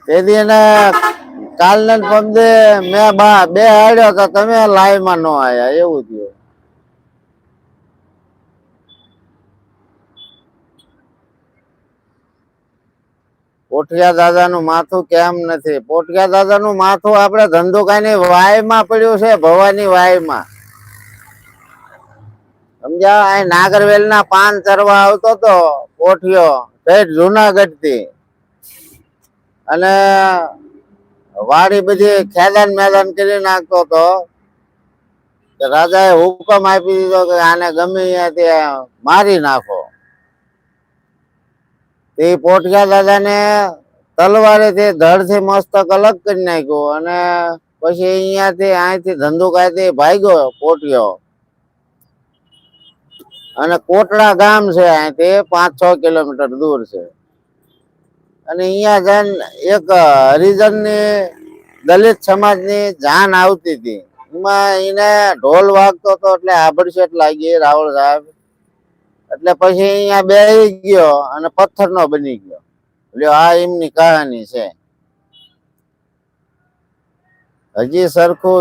તેથી એને કાલના પગદે મેં બે હાડ્યો તો તમે લાઈવમાં ન આયા એવું થયું. પોઠિયા દાદા નું માથું કેમ નથી? પોઠિયા દાદા નું માથું આપડે ધંધુકાની વાયમાં પડ્યું છે, ભવાની વાયમાં. સમજ્યા? અહીં નાગરવેલ ના પાન ચરવા આવતો તો પોઠિયો જુનાગઢ થી, અને વાડી બધી ખેદાન મેદાન કરી નાખતો તો રાજા એ હુકમ આપી દીધો કે આને ગમે ત્યાં મારી નાખો. એ પોઠિયા દાદા ને તલવારીથી ધડ થી મસ્તક અલગ કરી નાખ્યું, અને પછી અહીંથી ધંધુકાથી ભાગ્યો પોઠિયો. અને કોટડા ગામ છે, અહીંથી 5-6 કિલોમીટર દૂર છે. અને અહીંયા જઈને એક હરિજન ની દલિત સમાજ ની જાન આવતી હતી. એમાં એને ઢોલ વાગતો હતો એટલે આભડસેટ લાગી રાવળ સાહેબ. એટલે પછી અહીંયા બેસી ગયો અને પથ્થર નો બની ગયો. એટલે આ એમની કહાની છે. હજી સરખું